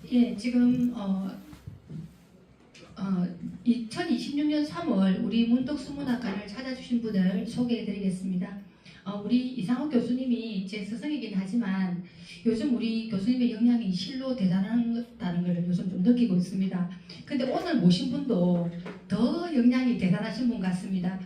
예, 지금 2026년 3월 우리 문덕수문학관을 찾아주신 분을 소개해드리겠습니다. 우리 이상욱 교수님이 제 스승이긴 하지만 요즘 우리 교수님의 역량이 실로 대단하다는 걸 요즘 좀 느끼고 있습니다. 근데 오늘 모신 분도 더 역량이 대단하신 분 같습니다.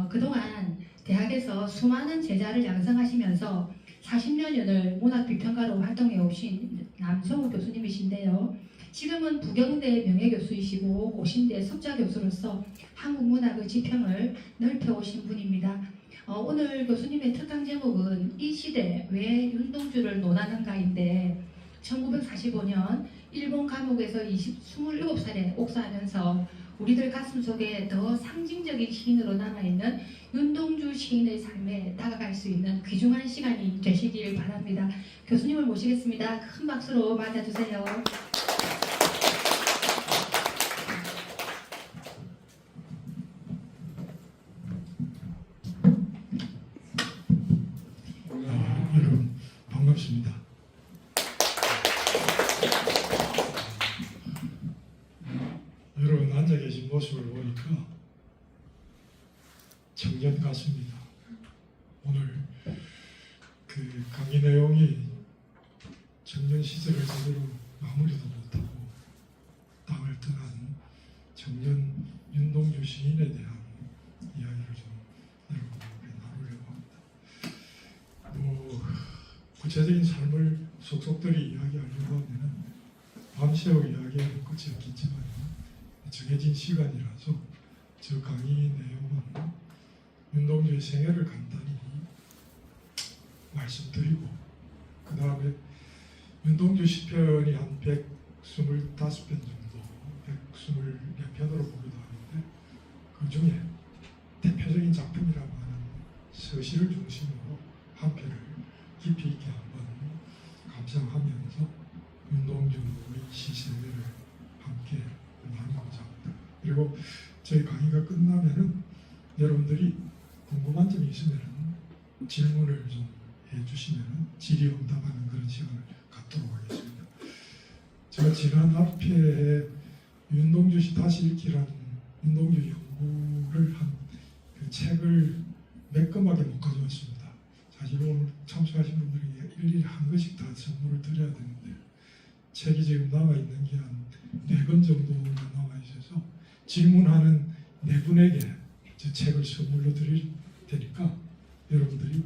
그동안 대학에서 수많은 제자를 양성하시면서 40년을 문학비평가로 활동해 오신 남성우 교수님이신데요. 지금은 부경대 명예교수이시고 고신대 석좌교수로서 한국 문학의 지평을 넓혀오신 분입니다. 오늘 교수님의 특강 제목은 이 시대 왜 윤동주를 논하는가인데 1945년 일본 감옥에서 27살에 옥사하면서 우리들 가슴속에 더 상징적인 시인으로 남아있는 윤동주 시인의 삶에 다가갈 수 있는 귀중한 시간이 되시길 바랍니다. 교수님을 모시겠습니다. 큰 박수로 맞아주세요. 여러분 반갑습니다. 여러분 앉아 계신 모습을 보니까 청년 같습니다. 오늘 그 강의 내용이 청년 시절을 제대로 마무리도 못하고 땅을 떠난 청년 윤동주 시인에 대한 이야기를 좀 여러분께 나누려고 합니다. 구체적인 삶을 속속들이 이야기하려고 하면 밤새워 이야기하는 끝이 없겠지만 정해진 시간이라서 저 강의 내용은 윤동주의 생애를 간단히 말씀드리고 그 다음에 윤동주 시편이 한 125편 정도 124편으로 보기도 하는데 그 중에 대표적인 작품이라고 하는 서시를 중심으로 한 편을 깊이 있게 한번 감상하면서 윤동주의 시생애를 함께 나누고자 합니다. 그리고 저희 강의가 끝나면은 여러분들이 궁금한 점이 있으면 질문을 좀 해주시면 질의응답하는 그런 시간을 갖도록 하겠습니다. 제가 지난 앞에 윤동주 시 다시 읽기라는 윤동주 연구를 한 그 책을 매끄하게 못 가져왔습니다. 사실 오늘 참석하신 분들에게 일일이 한 권씩 다 선물을 드려야 되는데 책이 지금 남아있는 게 한 4권 정도만 남아있어서 질문하는 4분에게 제 책을 선물로 드릴 테니까 여러분들이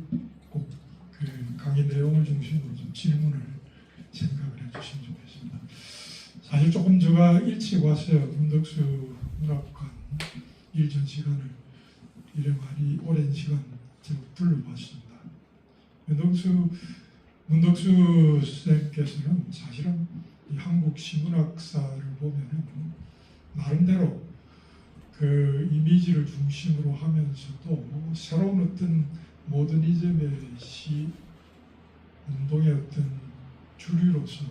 꼭 그 강의 내용을 중심으로 좀 질문을 생각을 해주시면 좋겠습니다. 사실 조금 제가 일찍 왔어요. 문덕수 문학관 일전 시간을 이래 많이 오랜 시간 제가 둘러봤습니다. 문덕수 쌤께서는 사실은 이 한국 시문학사를 보면은 나름대로 그 이미지를 중심으로 하면서도 새로운 어떤 모더니즘의 시 운동의 어떤 주류로서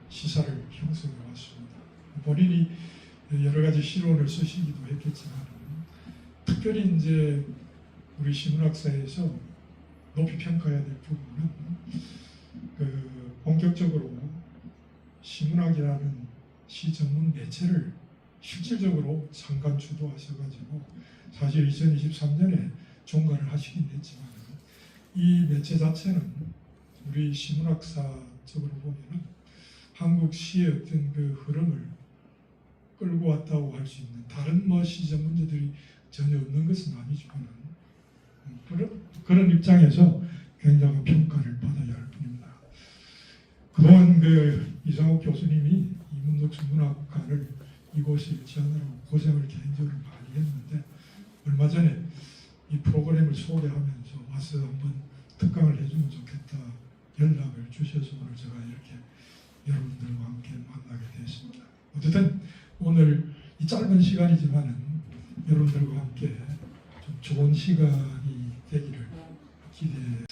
시사를 형성해 왔습니다. 본인이 여러 가지 시론을 쓰시기도 했겠지만 특별히 이제 우리 시문학사에서 높이 평가해야 될 부분은 그 본격적으로 시문학이라는 시 전문 매체를 실질적으로 상관 주도하셔가지고 사실 2023년에 종가를 하시긴 했지만 이 매체 자체는 우리 시문학사적으로 보면은 한국 시의 어떤 그 흐름을 끌고 왔다고 할 수 있는 다른 시전 문제들이 전혀 없는 것은 아니지만 그런 입장에서 굉장한 평가를 받아야 할 뿐입니다. 그동안 그 이상욱 교수님이 이 문덕수 문학관을 이곳에 유치하느라고 고생을 개인적으로 많이 했는데 얼마 전에 이 프로그램을 소개하면서 와서 한번 특강을 해주면 좋겠다 연락을 주셔서 오늘 제가 이렇게 여러분들과 함께 만나게 되었습니다. 어쨌든 오늘 이 짧은 시간이지만은 여러분들과 함께 좀 좋은 시간이 되기를 기대해.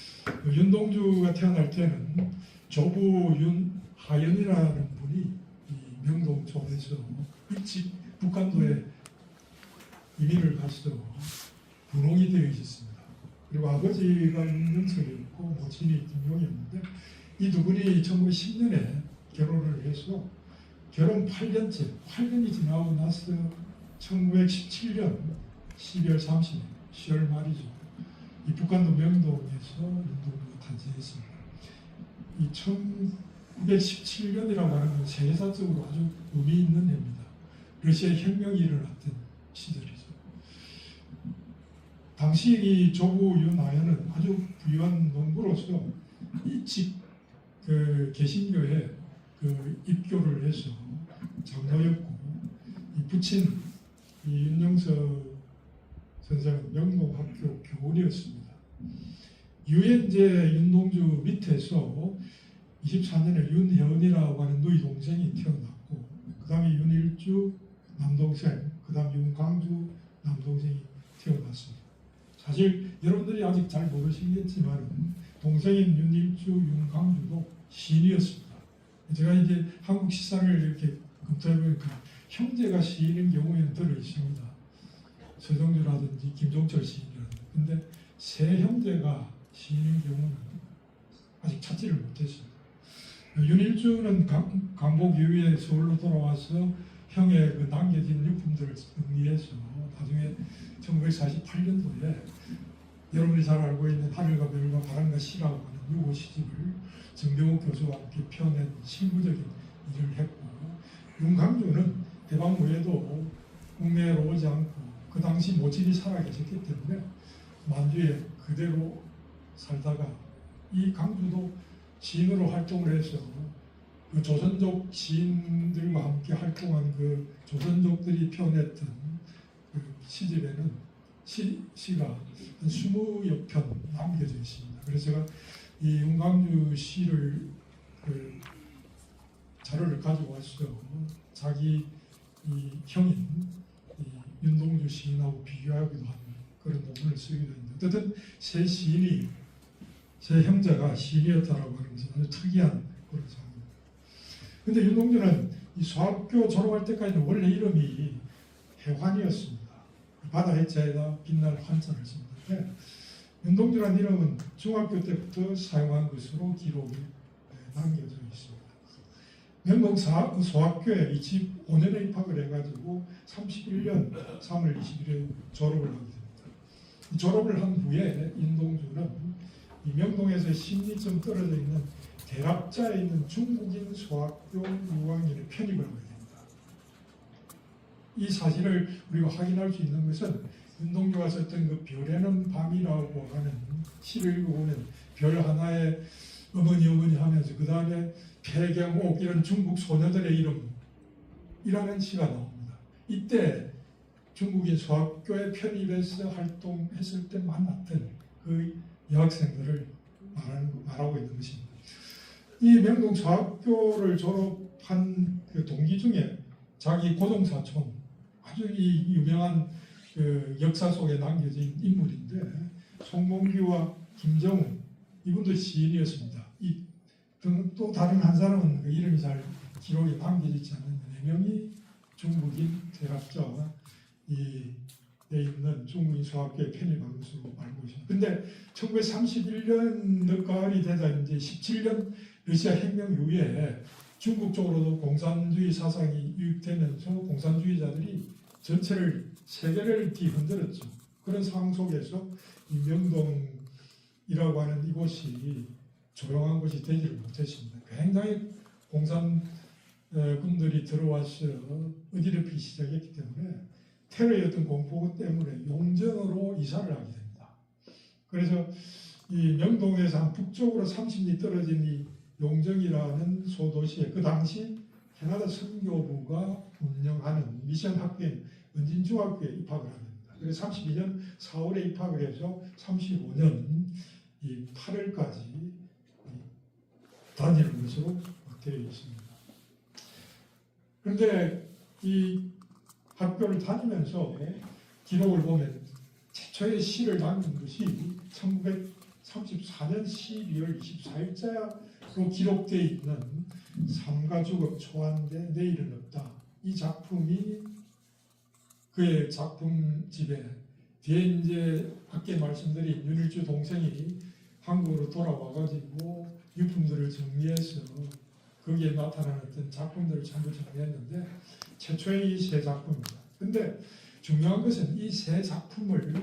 윤동주가 태어날 때는 조부 윤하연이라는 분이 이 명동촌에서 일찍 북한도에 이민을 가서 분홍이 되어 있었습니다. 그리고 아버지가 윤석이었고 모친이 김용이었는데 이 두 분이 1910년에 결혼을 해서 결혼 8년이 지나고 나서 1917년 12월 30일, 10월 말이죠. 이 북한도 명동에서 윤동주가 탄생했습니다. 이 1917년이라고 하는 건 세계사적으로 아주 의미 있는 해입니다. 러시아 혁명이 일어났던 시절이죠. 당시 이 조부 윤하연은 아주 부유한 농부로서 일찍 그 개신교에 그 입교를 해서 장로였고, 이 부친 이 윤영석 선생은 명동학교 교원이었습니다. 이후에 이제 윤동주 밑에서 24년에 윤혜원이라고 하는 누이 동생이 태어났고, 그 다음에 윤일주 남동생, 그 다음 윤광주 남동생이 태어났습니다. 사실 여러분들이 아직 잘 모르시겠지만 동생인 윤일주, 윤광주도 시인이었습니다. 제가 이제 한국 시사를 이렇게 검토해보니까 형제가 시인인 경우에는 들어 있습니다. 서정주라든지 김종철 시인이라든지. 근데 세 형제가 시인인 경우는 아직 찾지를 못했습니다. 윤일주는 강복 이후에 서울로 돌아와서 형의 그 남겨진 유품들을 정리해서 나중에 1948년도에 여러분이 잘 알고 있는 하늘과 별과 바람과 시라고 하는 유고 시집을 정병욱 교수와 함께 펴낸 실무적인 일을 했고, 윤강주는 해방 후에도 국내로 오지 않고 그 당시 모친이 살아계셨기 때문에 만주에 그대로 살다가, 이 강주도 시인으로 활동을 해서 그 조선족 시인들과 함께 활동한 그 조선족들이 펴냈던 그 시집에는 시가 한 20여 편 남겨져 있습니다. 그래서 제가 이 윤광주 시를 그 자료를 가지고 왔어요. 자기 이 형인 이 윤동주 시인하고 비교하기도 하는 그런 논문을 쓰기도 했는데, 어쨌든 세 시인이, 세 형제가 시인이었다라고 하는 것은 아주 특이한 그런 상황입니다. 근데 윤동주는 이 소학교 졸업할 때까지는 원래 이름이 해환이었습니다. 바다 해자에다 빛날 환자를 썼는데, 윤동주라는 이름은 중학교 때부터 사용한 것으로 기록이 남겨져 있습니다. 명동 소학교에 25년에 입학을 해가지고 31년 3월 20일에 졸업을 하게 됩니다. 졸업을 한 후에 윤동주는 이 명동에서 10리 떨어져 있는 대락자에 있는 중국인 소학교 6학년에 편입을 하게 됩니다. 이 사실을 우리가 확인할 수 있는 것은 윤동주가 썼던 그 별에는 밤이라고 하는 시를 읽어보면 별 하나에 어머니 하면서 그 다음에 폐경옥 이런 중국 소녀들의 이름이라는 시가 나옵니다. 이때 중국인 소학교에 편입해서 활동했을 때 만났던 그 여학생들을 말하고 있는 것입니다. 이 명동 소학교를 졸업한 그 동기 중에 자기 고종사촌, 아주 이 유명한 그 역사 속에 남겨진 인물인데, 송봉규와 김정은, 이분도 시인이었습니다. 또 다른 한 사람은 그 이름이 잘 기록에 남겨지지 않는 4명이 중국인 대학자와 돼 있는 중국인 소학교에 편입한 것으로 알고 있습니다. 근데 1931년 늦가을이 되자 이제 17년 러시아 혁명 이후에 중국 쪽으로도 공산주의 사상이 유입되면서 공산주의자들이 전체를 세계를 뒤흔들었죠. 그런 상황 속에서 이 명동이라고 하는 이곳이 조용한 곳이 되지를 못했습니다. 굉장히 공산군들이 들어와서 어지럽히기 시작했기 때문에 테러의 어떤 공포 때문에 용전으로 이사를 하게 됩니다. 그래서 이 명동에서 한 북쪽으로 30리 떨어진 이 용정이라는 소도시에 그 당시 캐나다 선교부가 운영하는 미션 학교인 은진중학교에 입학을 합니다. 그래서 32년 4월에 입학을 해서 35년 이 8월까지 다니는 것으로 되어 있습니다. 그런데 이 학교를 다니면서 기록을 보면 최초의 시를 남긴 것이 1934년 12월 24일자로 기록되어 있는 삼가 죽업 초안대 내일은 없다. 이 작품이 그의 작품집에 뒤에 이제 밖에 말씀드린 윤일주 동생이 한국으로 돌아와가지고 유품들을 정리해서 거기에 나타나는 어떤 작품들을 전부 정리했는데 최초의 이 세 작품입니다. 근데 중요한 것은 이 세 작품을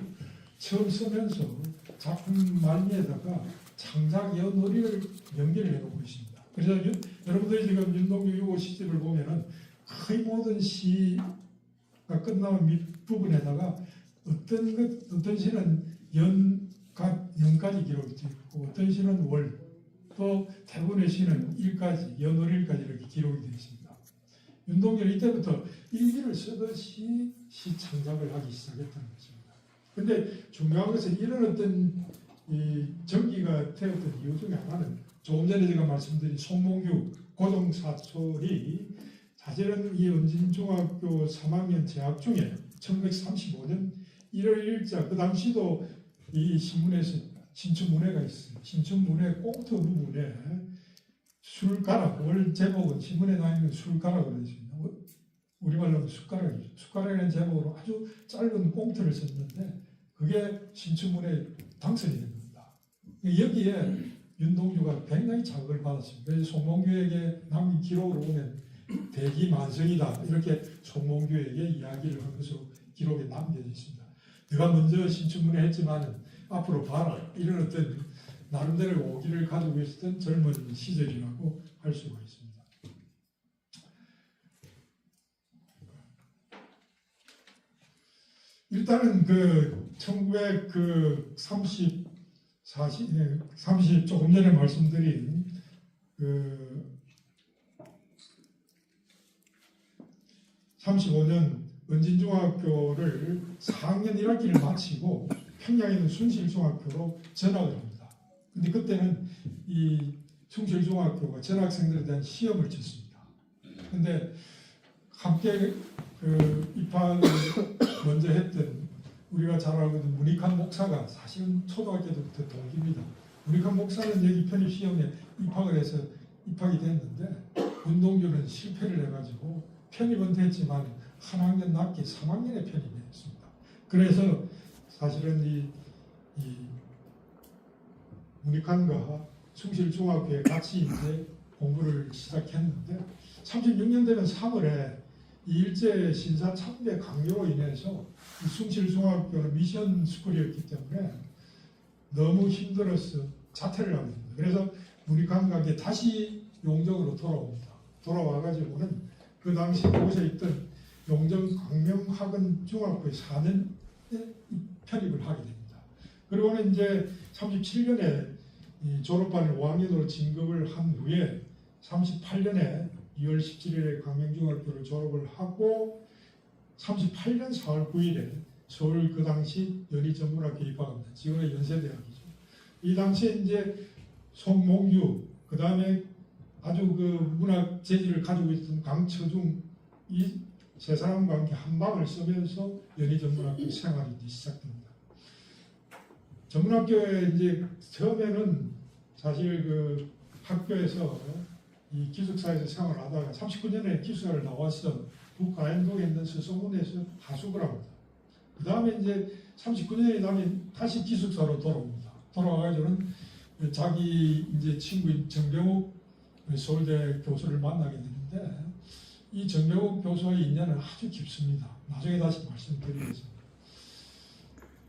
처음 쓰면서 작품 말미에다가 창작 연놀이를 연결을 해놓고 있습니다. 그래서 여러분들이 지금 윤동주 유고 시집을 보면은 거의 모든 시가 끝나면 밑부분에다가 어떤 시는 연까지 기록이 되어 있고 어떤 시는 월, 또 대부분의 시는 일까지, 연월일까지 이렇게 기록이 되어 있습니다. 윤동주는 이때부터 일기를 쓰듯이 시 창작을 하기 시작했다는 것입니다. 근데 중요한 것은 이런 어떤 이 전기가 되었던 이유 중에 하나는 조금 전에 제가 말씀드린 송몽규 고종사설이 사실은 이 은진중학교 3학년 재학 중에 1935년 1월 1일자 그 당시도 이 신문에서 신춘문예가 있어요. 신춘문예 꽁트 부분에 술가락, 월 제목은 신문에 나 있는 술가락으로 되어 있습니다. 우리말로 하면 숟가락이죠. 숟가락이라는 제목으로 아주 짧은 꽁트를 썼는데 그게 신춘문예에 당선이 됩니다. 여기에 윤동주가 굉장히 자극을 받았습니다. 그래서 송몽규에게 남긴 기록으로 보면 대기만성이다 이렇게 송몽규에게 이야기를 한 것으로 기록에 남겨져 있습니다. 내가 먼저 신춘문예 했지만 앞으로 봐라 이런 어떤 나름대로 오기를 가지고 있었던 젊은 시절이라고 할 수가 있습니다. 일단은 그 30 조금 전에 말씀드린 그 35년 은진중학교를 4학년 1학기를 마치고 평양에 있는 순실중학교로 전학을 합니다. 근데 그때는 이 순실중학교가 전학생들에 대한 시험을 쳤습니다. 근데 함께 그 입학을 먼저 했던 우리가 잘 알고 있는 문익환 목사가 사실은 초등학교 때부터 동기입니다. 문익환 목사는 여기 편입시험에 입학을 해서 입학이 됐는데 윤동주는 실패를 해가지고 편입은 됐지만 한 학년 낮게 3학년에 편입했습니다. 그래서 사실은 이 문익환과 숭실중학교에 같이 이제 공부를 시작했는데 36년 되면 3월에 이 일제 신사 참배 강요로 인해서 이 숭실중학교는 미션 스쿨이었기 때문에 너무 힘들어서 자퇴를 하게 됩니다. 그래서 문익환과 다시 용정으로 돌아옵니다. 돌아와가지고는 그 당시 거기서 있던 용정 광명학원 중학교에 4년 편입을 하게 됩니다. 그리고는 이제 37년에 졸업반을 5학년으로 진급을 한 후에 38년에 2월 17일에 광명중학교를 졸업을 하고 38년 4월 9일에 서울 그 당시 연희전문학교에 입학합니다. 지금의 연세대학이죠. 이 당시에 이제 송몽규, 그 다음에 아주 그 문학 재질을 가지고 있던 강처중 이 세 사람과 함께 한 방을 쓰면서 연희전문학교 생활이 이제 시작됩니다. 전문학교에 이제 처음에는 사실 그 학교에서 이 기숙사에서 생활하다가 39년에 기숙사를 나와서 북가연동에 있는 서소문에서 하숙을 합니다. 그 다음에 이제 39년이 되면 다시 기숙사로 돌아옵니다. 돌아와가지고는 자기 이제 친구인 정병욱 서울대 교수를 만나게 되는데 이 정병욱 교수와의 인연은 아주 깊습니다. 나중에 다시 말씀드리겠습니다.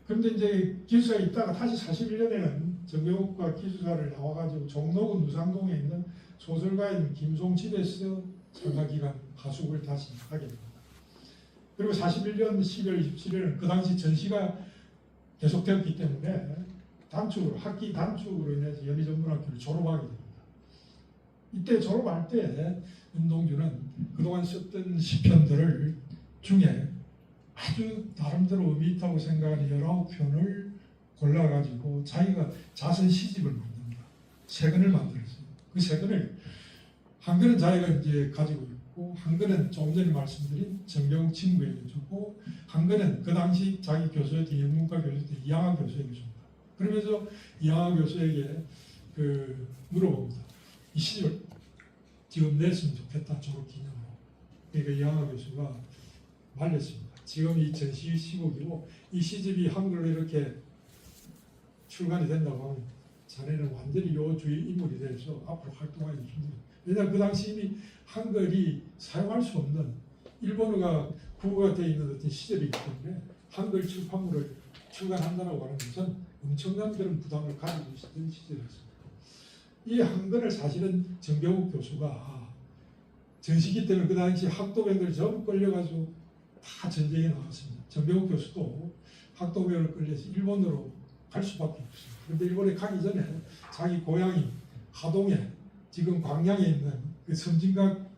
그런데 이제 기숙사에 있다가 다시 41년에는 정병욱과 기숙사를 나와가지고 종로구 누상동에 있는 소설가인 김송 집에서 상가기간 하숙을 다시 하게 됩니다. 그리고 41년 12월 27일은 그 당시 전시가 계속되었기 때문에 단축으로 학기 단축으로 인해서 연희전문학교를 졸업하게 됩니다. 이때 졸업할 때 윤동주는 그동안 썼던 시편들을 중에 아주 나름대로 의미 있다고 생각하는 19편을 골라가지고 자기가 자선 시집을 만듭니다. 세 권을 만들었어요. 그 세 권을 한 권은 자기가 이제 가지고 있고 한 권은 조금 전에 말씀드린 정병욱 친구에게 주고 한 권은 그 당시 자기 교수였던 영문과 교수였던 이양학 교수에게 줍니다. 그러면서 이양학 교수에게 물어봅니다. 이 시집을 지금 냈으면 좋겠다, 졸업 기념으로. 그러니까 이양학 교수가 말렸습니다. 지금 이 전시 시국이고 이 시집이 한글로 이렇게 출간이 된다고 하면 자네는 완전히 요 주의 인물이 돼서 앞으로 활동하기 힘들어요. 왜냐하면 그 당시 이미 한글이 사용할 수 없는 일본어가 국어가 되어 있는 어떤 시절이기 때문에 한글 출판물을 출간한다고 하는 것은 엄청난 그런 부담을 가지고 있었던 시절이었습니다. 이 한글을 사실은 정병욱 교수가 전시기 때문에 그 당시 학도병들 전부 끌려가지고 다 전쟁에 나갔습니다. 정병욱 교수도 학도병을 끌려서 일본으로 갈 수밖에 없습니다. 그런데 일본에 가기 전에 자기 고향이 하동에 지금 광양에 있는 그 섬진강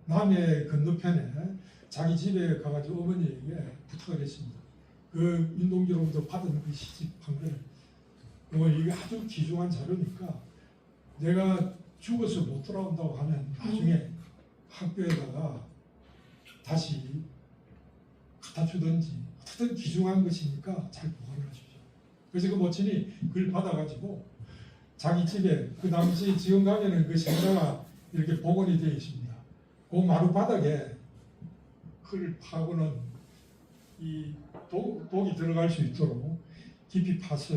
남해 건너편에 자기 집에 가가지고 어머니에게 부탁을 했습니다. 그 윤동주로부터 받은 그 시집 판결, 이게 아주 귀중한 자료니까 내가 죽어서 못 돌아온다고 하면 나중에 학교에다가 다시 갖다 주든지 어쨌든 귀중한 것이니까 잘 보관을 하십시오. 그래서 그 모친이 그걸 받아가지고 자기 집에 그 당시 지금 가면은 그 생가가 이렇게 복원이 되어 있습니다. 그 마루 바닥에 그걸 파고는 이 독이 들어갈 수 있도록 깊이 파서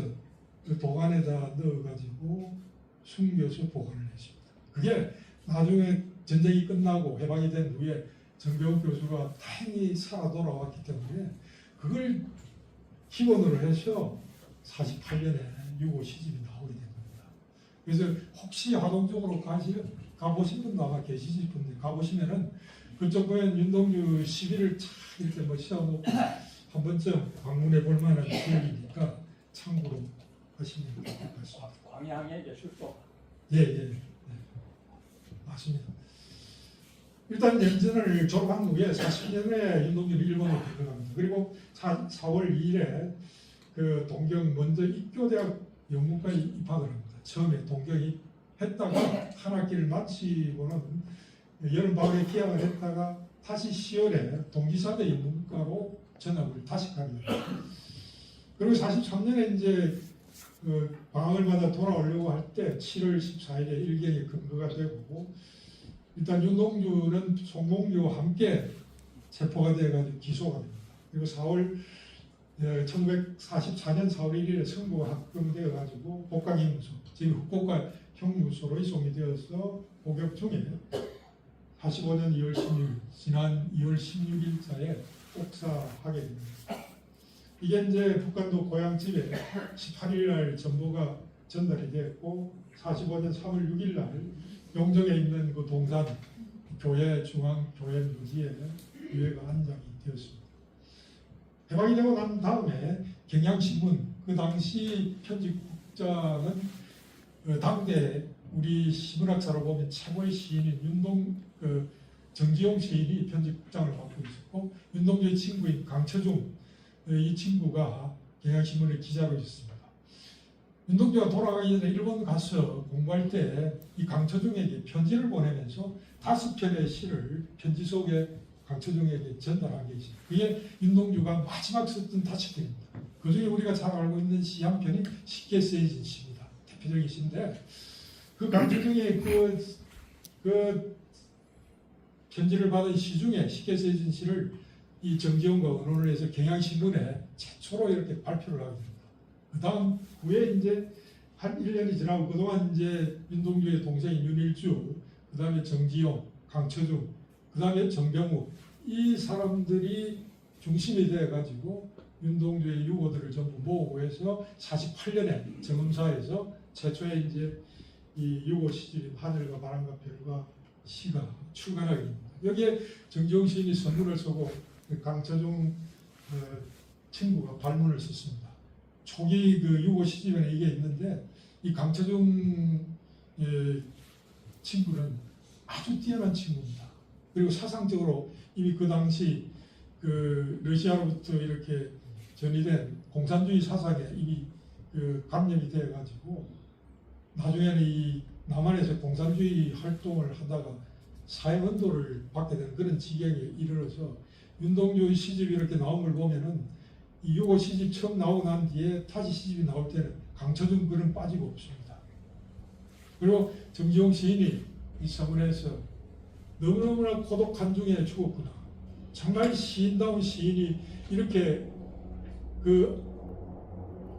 그 독안에다 넣어가지고 숨겨서 보관을 했습니다. 그게 나중에 전쟁이 끝나고 해방이 된 후에 정병욱 교수가 다행히 살아 돌아왔기 때문에 그걸 기본으로 해서 48년에 6.5 시집이 나오게 된 겁니다. 그래서 혹시 하동 쪽으로 가보신 분도 아마 계시실 건데 가보시면은 그쪽 보면 윤동주 시비를 참 이렇게 뭐 시험하고 한 번쯤 방문해 볼 만한 지역이니까 참고로 하시면 될 것 같습니다. 광양에 이제 출소. 예. 맞습니다. 일단 연전을 졸업한 후에 40년에 윤동주는 일본으로 들어갑니다. 그리고 4월 2일에 그 동경 먼저 입교대학 영문과에 입학을 합니다. 처음에 동경이 했다가 한 학기를 마치고는 여름방학에 기학을 했다가 다시 10월에 동기사대 영문과로 전학을 다시 가게 됩니다. 그리고 43년에 이제 그 방학을 맞아 돌아오려고 할 때 7월 14일에 일경에 근거가 되고 일단 윤동주는 송봉규와 함께 체포가 되어가지고 기소가 됩니다. 그리고 1944년 4월 1일에 선고가 합병되어가지고 복강형무소, 지금 후쿠오카 형무소로 이송이 되어서 복역 중에 45년 2월 16일, 지난 2월 16일자에 옥사하게 됩니다. 이게 이제 북한도 고향집에 18일 날 전보가 전달이 됐고 45년 3월 6일 날 용정에 있는 그 동산 교회 중앙교회 묘지에 유해가 안장이 되었습니다. 해방이 되고 난 다음에 경향신문 그 당시 편집국장은 당대 우리 시문학사로 보면 최고의 시인인 정지용 시인이 편집국장을 맡고 있었고 윤동주의 친구인 강처중 이 친구가 경향신문의 기자로 있었습니다. 윤동주가 돌아가기 전에 일본 가서 공부할 때 이 강처중에게 편지를 보내면서 5편의 시를 편지 속에 강처중에게 전달한 게 있습니다. 그게 윤동주가 마지막 썼던 5편입니다. 그 중에 우리가 잘 알고 있는 시 한 편이 쉽게 쓰여진 시입니다. 대표적인 시인데 그 강처중의 그 편지를 받은 시 중에 쉽게 쓰여진 시를 이 정지용과 언론을 해서 경향신문에 최초로 이렇게 발표를 하게 됩니다. 그 다음 후에 이제 한 1년이 지나고 그동안 이제 윤동주의 동생인 윤일주, 그 다음에 정지용, 강처중, 그 다음에 정병욱 이 사람들이 중심이 되어가지고 윤동주의 유고들을 전부 모으고 해서 48년에 정음사에서 최초의 이제 이 유고 시집인 하늘과 바람과 별과 시가 출간하게 됩니다. 여기에 정지용 시인이 선물을 쓰고 강처중 친구가 발문을 썼습니다. 초기 그 유고 시집에는 이게 있는데 이 강처중 친구는 아주 뛰어난 친구입니다. 그리고 사상적으로 이미 그 당시 그 러시아로부터 이렇게 전이된 공산주의 사상에 이미 그 감염이 되어가지고 나중에는 이 남한에서 공산주의 활동을 하다가 사회운동을 받게 되는 그런 지경에 이르러서 윤동주의 시집이 이렇게 나온 걸 보면은 이 유고 시집 처음 나오고 난 뒤에 다시 시집이 나올 때는 강처중 글은 빠지고 없습니다. 그리고 정지용 시인이 이 서문에서 너무너무나 고독한 중에 죽었구나. 정말 시인다운 시인이 이렇게 그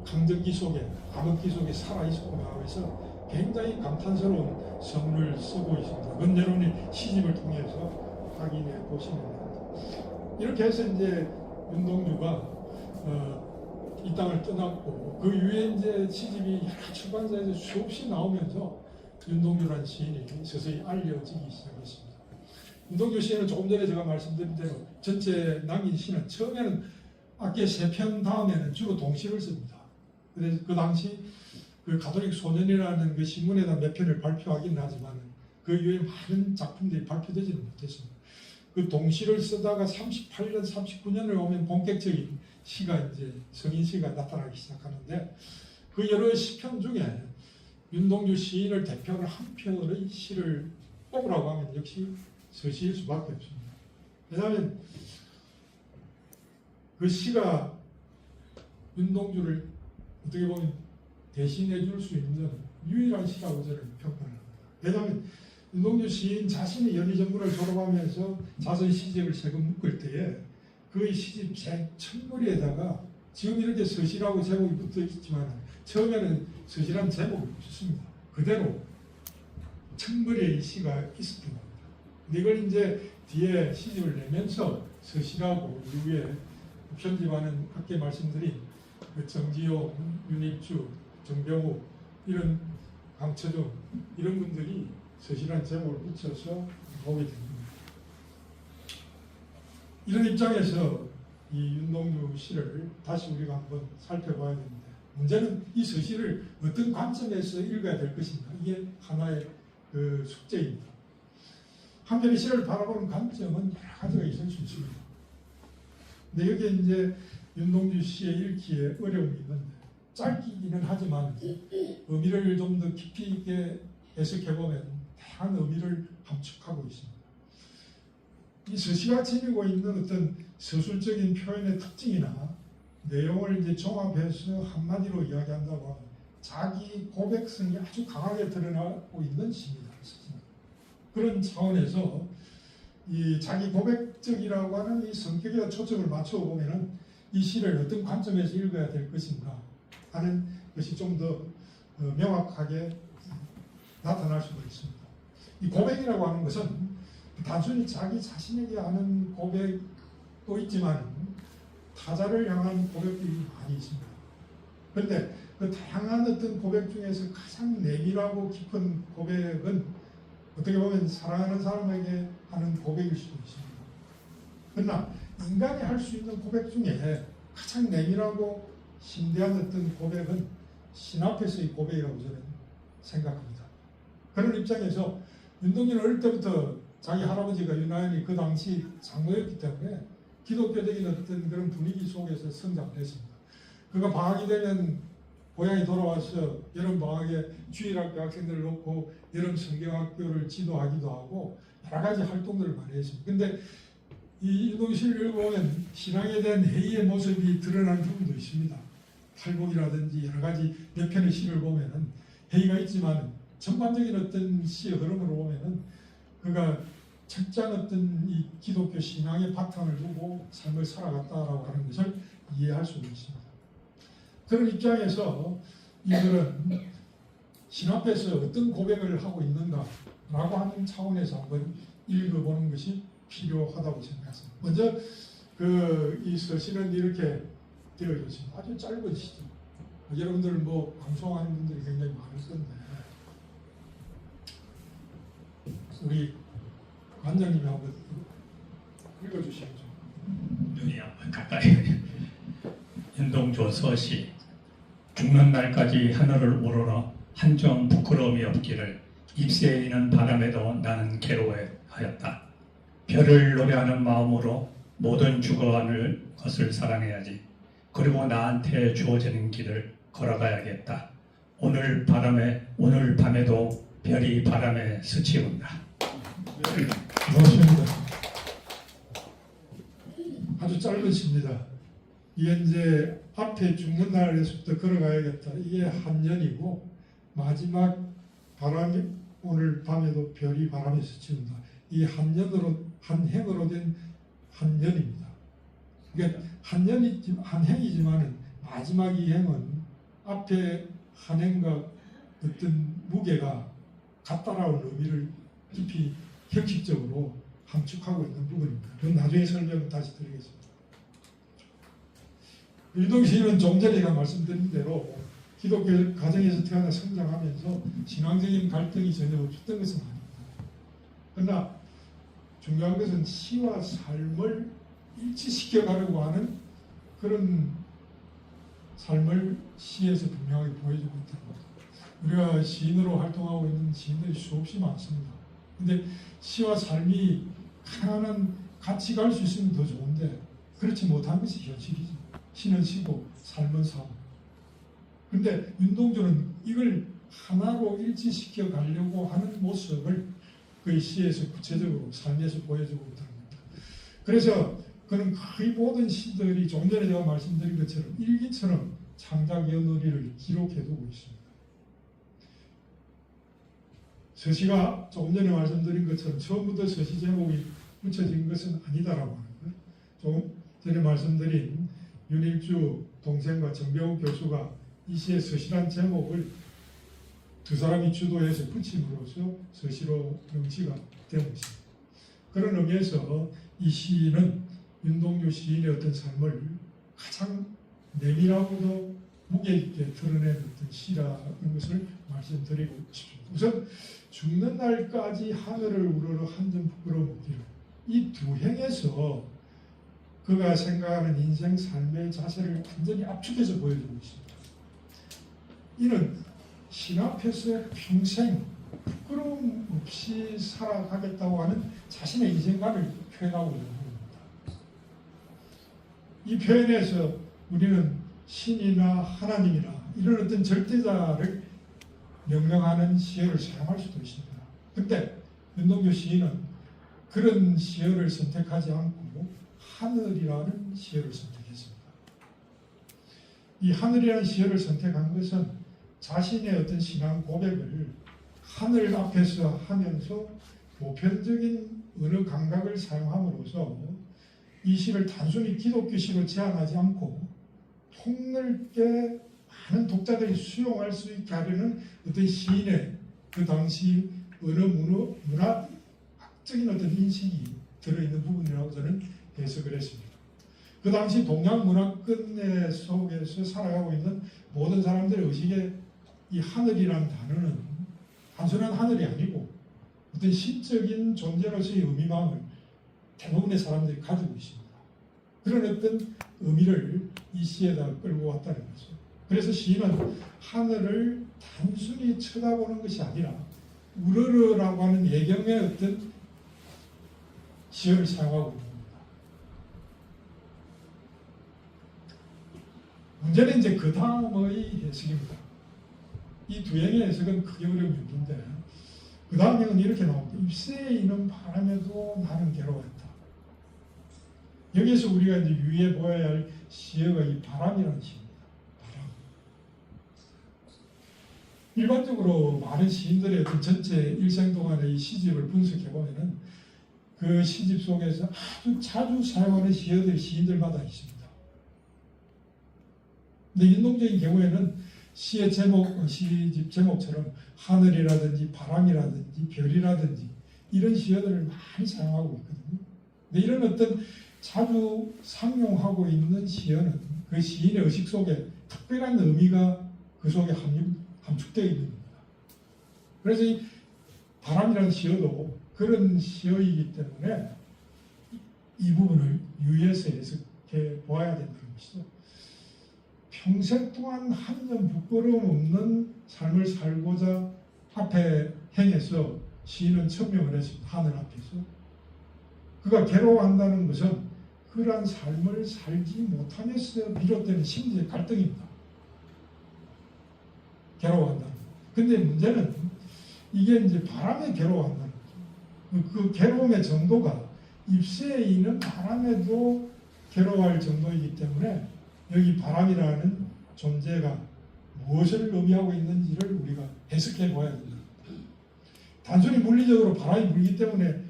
강정기 속에, 암흑기 속에 살아있었구나. 그래서 굉장히 감탄스러운 선문을 쓰고 있습니다. 그건 여러분이 시집을 통해서 확인해 보시면 됩니다. 이렇게 해서 이제 윤동주가 이 땅을 떠났고 그 이후에 이제 시집이 여러 출판사에서 수없이 나오면서 윤동주라는 시인이 서서히 알려지기 시작했습니다. 윤동주 시인은 조금 전에 제가 말씀드린 대로 전체 남긴 시는 처음에는 악계 3편 다음에는 주로 동시를 씁니다. 그래서 그 당시 그 가톨릭 소년이라는 그 신문에다 몇 편을 발표하긴 하지만 그 이후에 많은 작품들이 발표되지는 못했습니다. 그 동시를 쓰다가 38년, 39년을 오면 본격적인 시가 이제 성인시가 나타나기 시작하는데 그 여러 시편 중에 윤동주 시인을 대표하는 한 편의 시를 뽑으라고 하면 역시 서시일 수밖에 없습니다. 왜냐하면 그 시가 윤동주를 어떻게 보면 대신해 줄 수 있는 유일한 시라고 저는 평가를 합니다. 왜냐하면 윤동주 시인 자신이 연희전문을 졸업하면서 자선 시집을 세금 묶을 때에 그 시집 첫머리에다가 지금 이렇게 서시라고 제목이 붙어 있지만 처음에는 서시란 제목이 없었습니다. 그대로 첫머리에 이 시가 있었던 겁니다. 근데 이걸 이제 뒤에 시집을 내면서 서시라고 이후에 편집하는 아까 말씀드린 그 정지용, 윤익주, 정병우 이런 강처종 이런 분들이 서시란 제목을 붙여서 보게 됩니다. 이런 입장에서 이 윤동주 시를 다시 우리가 한번 살펴봐야 됩니다. 문제는 이 서시를 어떤 관점에서 읽어야 될 것인가 이게 하나의 그 숙제입니다. 한편의 시를 바라보는 관점은 여러 가지가 있을 수 있습니다. 근데 여기에 이제 윤동주 시의 읽기에 어려움이 있는데 짧기는 하지만 의미를 좀 더 깊이 있게 해석해보면 다양한 의미를 함축하고 있습니다. 이 서시가 지니고 있는 어떤 서술적인 표현의 특징이나 내용을 이제 종합해서 한마디로 이야기한다고 하면 자기 고백성이 아주 강하게 드러나고 있는 시입니다. 그런 차원에서 이 자기 고백적이라고 하는 이 성격에 초점을 맞춰 보면은 이 시를 어떤 관점에서 읽어야 될 것인가 하는 것이 좀 더 명확하게 나타날 수가 있습니다. 이 고백이라고 하는 것은 단순히 자기 자신에게 하는 고백도 있지만 타자를 향한 고백들이 많이 있습니다. 그런데 그 다양한 어떤 고백 중에서 가장 내밀하고 깊은 고백은 어떻게 보면 사랑하는 사람에게 하는 고백일 수도 있습니다. 그러나 인간이 할 수 있는 고백 중에 가장 내밀하고 심대한 어떤 고백은 신 앞에서의 고백이라고 저는 생각합니다. 그런 입장에서 윤동주는 어릴 때부터 자기 할아버지가 윤하연이 그 당시 장로였기 때문에 기독교적인 어떤 그런 분위기 속에서 성장을 했습니다. 그가 방학이 되면 고향에 돌아와서 여름 방학에 주일학교 학생들을 놓고 여름 성경학교를 지도하기도 하고 여러 가지 활동들을 많이 했습니다. 근데 이 윤동주를 읽어보면 신앙에 대한 회의의 모습이 드러나는 부분도 있습니다. 탈곡이라든지 여러 가지 몇 편의 시를 보면은 회의가 있지만 전반적인 어떤 시의 흐름으로 보면은 그가 철저한 어떤 이 기독교 신앙의 바탕을 두고 삶을 살아갔다라고 하는 것을 이해할 수 있습니다. 그런 입장에서 이들은 신 앞에서 어떤 고백을 하고 있는가라고 하는 차원에서 한번 읽어보는 것이 필요하다고 생각했습니다. 먼저 이 서시는 이렇게 되어졌습니다. 아주 짧은 시죠. 여러분들 뭐 방송하는 분들이 굉장히 많을 건데 우리 관장님이 한번 읽어주시죠. 눈이 한번 가까이. 윤동주 서시. 죽는 날까지 하늘을 우러러 한 점 부끄러움이 없기를 잎새이는 바람에도 나는 괴로워하였다. 별을 노래하는 마음으로 모든 죽어가는 것을 사랑해야지. 그리고 나한테 주어지는 길을 걸어가야겠다. 오늘 밤에도 별이 바람에 스치운다. 네, 고맙습니다. 아주 짧은 시입니다. 이게 이제 앞에 죽는 날에서부터 걸어가야겠다. 이게 한년이고 마지막 오늘 밤에도 별이 바람에 스치운다. 이 한행으로 된 한년입니다. 그러니까 한행이지만은 마지막 이 행은 앞에 한행과 어떤 무게가 같다라는 의미를 깊이 형식적으로 함축하고 있는 부분입니다. 그건 나중에 설명을 다시 드리겠습니다. 윤동 시인은 좀 전에 제가 말씀드린 대로 기독교 가정에서 태어나 성장하면서 신앙적인 갈등이 전혀 없었던 것은 아닙니다. 그러나 중요한 것은 시와 삶을 일치시켜 가려고 하는 그런 삶을 시에서 분명하게 보여주고 있다는 거죠. 우리가 시인으로 활동하고 있는 시인들이 수없이 많습니다. 근데 시와 삶이 하나는 같이 갈 수 있으면 더 좋은데 그렇지 못한 것이 현실이죠. 시는 시고 삶은 삶. 근데 윤동주는 이걸 하나로 일치시켜 가려고 하는 모습을 그 시에서 구체적으로 삶에서 보여주고 있다는 겁니다. 그래서 그는 거의 모든 시들이 좀 전에 제가 말씀드린 것처럼 일기처럼 창작 연우리를 기록해두고 있습니다. 서시가 조금 전에 말씀드린 것처럼 처음부터 서시 제목이 붙여진 것은 아니다라고 하는 거예요. 조금 전에 말씀드린 윤일주 동생과 정병욱 교수가 이 시의 서시란 제목을 두 사람이 주도해서 붙임으로써 서시로 명시가 되고 있습니다. 그런 의미에서 이 시는 윤동주 시인의 어떤 삶을 가장 내밀하고도 무게 있게 드러낸 어떤 시라는 것을 말씀드리고 싶습니다. 우선 죽는 날까지 하늘을 우러러 한 점 부끄러움 없기를, 이 두 행에서 그가 생각하는 인생 삶의 자세를 완전히 압축해서 보여주고 있습니다. 이는 신 앞에서 평생 부끄러움 없이 살아가겠다고 하는 자신의 인생관을 표현하고 있는 겁니다. 이 표현에서 우리는 신이나 하나님이나 이런 어떤 절대자를 명명하는 시어를 사용할 수도 있습니다. 근데 윤동주 시인은 그런 시어를 선택하지 않고 하늘이라는 시어를 선택했습니다. 이 하늘이라는 시어를 선택한 것은 자신의 어떤 신앙 고백을 하늘 앞에서 하면서 보편적인 언어 감각을 사용함으로써 이 시를 단순히 기독교 시로 제한하지 않고 폭넓게 많은 독자들이 수용할 수 있게 하려는 어떤 시인의 그 당시 언어 문화학적인 어떤 인식이 들어있는 부분이라고 저는 해석을 했습니다. 그 당시 동양 문화권의 속에서 살아가고 있는 모든 사람들의 의식에 이 하늘이라는 단어는 단순한 하늘이 아니고 어떤 신적인 존재로서의 의미망을 대부분의 사람들이 가지고 있습니다. 그런 어떤 의미를 이 시에다 끌고 왔다는 거죠. 그래서 시인은 하늘을 단순히 쳐다보는 것이 아니라 우러러라고 하는 예경의 어떤 시어를 사용하고 있는 겁니다. 문제는 이제 그 다음의 해석입니다. 이 두 행의 해석은 크게 어려움이 없는데 그 다음 행은 이렇게 나옵니다. 잎새에 있는 바람에도 나는 괴로웠다. 여기에서 우리가 이제 유의해 보아야 할 시어가 이 바람이라는 시입니다. 바람. 일반적으로 많은 시인들의 어떤 전체 일생 동안의 이 시집을 분석해 보면은 그 시집 속에서 아주 자주 사용하는 시어들이 시인들마다 있습니다. 근데 윤동주의 경우에는 시의 제목, 시집 제목처럼 하늘이라든지 바람이라든지 별이라든지 이런 시어들을 많이 사용하고 있거든요. 근데 이런 어떤 자주 상용하고 있는 시어는 그 시인의 의식 속에 특별한 의미가 그 속에 함축되어 있는 겁니다. 그래서 이 바람이라는 시어도 그런 시어이기 때문에 이 부분을 유의해서 해석해 보아야 된다는 것이죠. 평생 동안 한 점 부끄러움 없는 삶을 살고자 앞에 행해서 시인은 천명을 했습니다. 하늘 앞에서. 그가 괴로워한다는 것은 그러한 삶을 살지 못함에서 비롯되는 심리의 갈등입니다. 괴로워한다는 것. 근데 문제는 이게 이제 바람에 괴로워한다는 거죠. 그 괴로움의 정도가 잎새에 있는 바람에도 괴로워할 정도이기 때문에 여기 바람이라는 존재가 무엇을 의미하고 있는지를 우리가 해석해 보아야 됩니다. 단순히 물리적으로 바람이 불기 때문에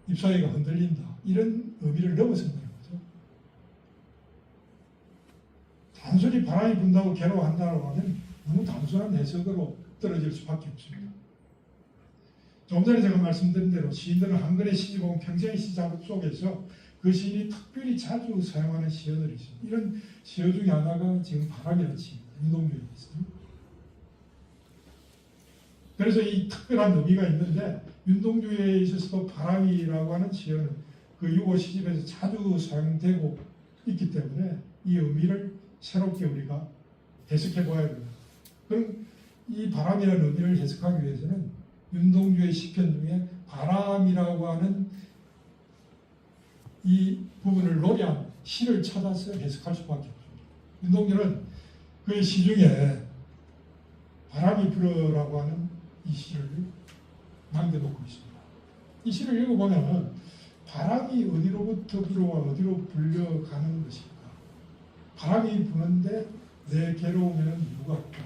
잎사귀가 흔들린다. 이런 의미를 넘어선다는 거죠. 단순히 바람이 분다고 괴로워한다고 하면 너무 단순한 해석으로 떨어질 수밖에 없습니다. 조금 전에 제가 말씀드린 대로 시인들은 한글의 시지공 평생의 시작업 속에서 그 시인이 특별히 자주 사용하는 시어들이 있습니다. 이런 시어 중에 하나가 지금 바람이라는 시입니다. 윤동주에 있습니다. 그래서 이 특별한 의미가 있는데 윤동주에 있어서도 바람이라고 하는 시어는 그 유고 시집에서 자주 사용되고 있기 때문에 이 의미를 새롭게 우리가 해석해 보아야 됩니다. 그럼 이 바람이라는 의미를 해석하기 위해서는 윤동주의 시편 중에 바람이라고 하는 이 부분을 노래한 시를 찾아서 해석할 수밖에 없습니다. 윤동주는 그의 시 중에 바람이 불어라고 하는 이 시를 남겨놓고 있습니다. 이 시를 읽어보면 바람이 어디로부터 불어와 어디로 불려가는 것일까? 바람이 부는데 내 괴로움에는 이유가 없다.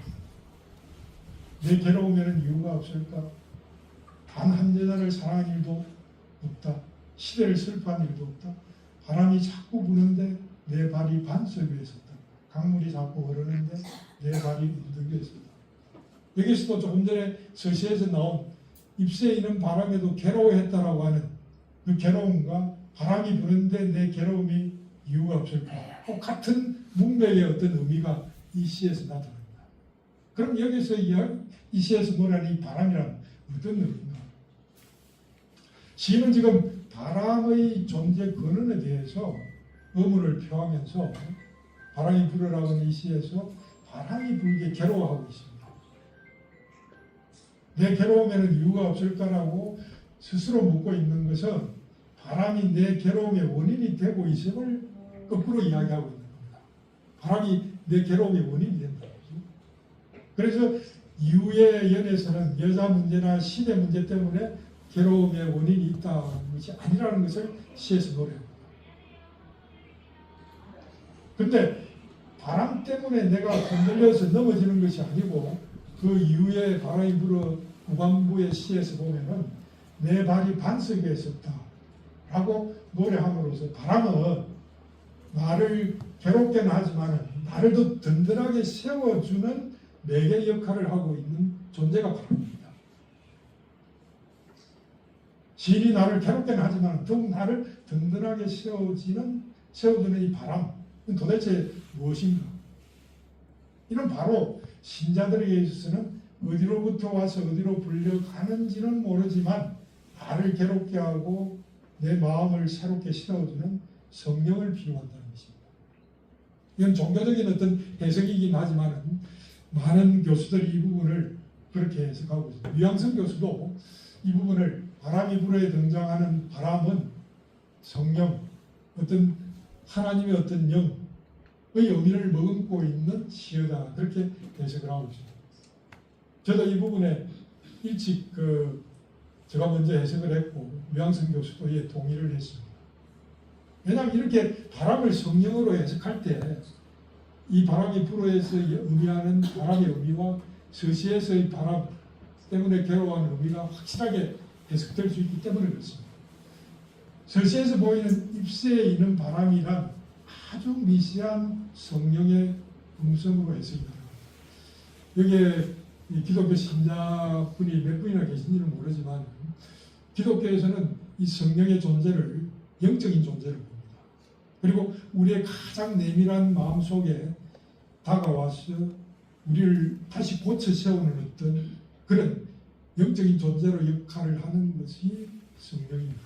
내 괴로움에는 이유가 없을까? 단 한 여자를 사랑한 일도 없다. 시대를 슬퍼한 일도 없다. 바람이 자꾸 부는데 내 발이 반석 위에 섰다. 강물이 자꾸 흐르는데 내 발이 언덕 위에 섰다. 여기서도 조금 전에 서시에서 나온 잎새에 있는 바람에도 괴로워했다라고 하는 그 괴로움과 바람이 부는데 내 괴로움이 이유가 없을까? 똑같은 문맥의 어떤 의미가 이 시에서 나타납니다. 그럼 여기서 이 시에서 노래하는 이 바람이란 어떤 의미인가? 시인은 지금 바람의 존재 근원에 대해서 의문을 표하면서 바람이 불어라고 하는 이 시에서 바람이 불게 괴로워하고 있습니다. 내 괴로움에는 이유가 없을까라고 스스로 묻고 있는 것은 바람이 내 괴로움의 원인이 되고 있음을 거꾸로 이야기하고 있는 겁니다. 바람이 내 괴로움의 원인이 된다. 그래서 이후의 연에서는 여자 문제나 시대 문제 때문에 괴로움의 원인이 있다는 것이 아니라는 것을 시에서 노래합니다. 그런데 바람 때문에 내가 흔들려서 넘어지는 것이 아니고 그 이후에 바람이 불어 후반부의 시에서 보면은 내 발이 반석 위에 섰다 라고 노래함으로써 바람은 나를 괴롭게는 하지만 나를 더 든든하게 세워주는 매개 역할을 하고 있는 존재가 바람입니다. 시인이 나를 괴롭게는 하지만 더욱 나를 든든하게 세워주는 이 바람은 도대체 무엇인가? 이는 바로 신자들에게 있어서는 어디로부터 와서 어디로 불려가는지는 모르지만 나를 괴롭게 하고 내 마음을 새롭게 세워주는 성령을 비유한다는 것입니다. 이건 종교적인 어떤 해석이긴 하지만 많은 교수들이 이 부분을 그렇게 해석하고 있습니다. 유양선 교수도 이 부분을 바람이 불어에 등장하는 바람은 성령, 어떤 하나님의 어떤 영의 의미를 머금고 있는 시어다 그렇게 해석을 하고 있습니다. 저도 이 부분에 일찍 제가 먼저 해석을 했고 유양선 교수도 예 동의를 했습니다. 왜냐하면 이렇게 바람을 성령으로 해석할 때 이 바람이 불어에서 의미하는 바람의 의미와 서시에서의 바람 때문에 괴로워하는 의미가 확실하게 해석될 수 있기 때문에 그렇습니다. 서시에서 보이는 잎새에 있는 바람이란 아주 미세한 성령의 음성으로 해석이 됩니다. 여기에 기독교 신자분이 몇 분이나 계신지는 모르지만 기독교에서는 이 성령의 존재를 영적인 존재로 봅니다. 그리고 우리의 가장 내밀한 마음속에 다가와서 우리를 다시 고쳐 세우는 어떤 그런 영적인 존재로 역할을 하는 것이 성령입니다.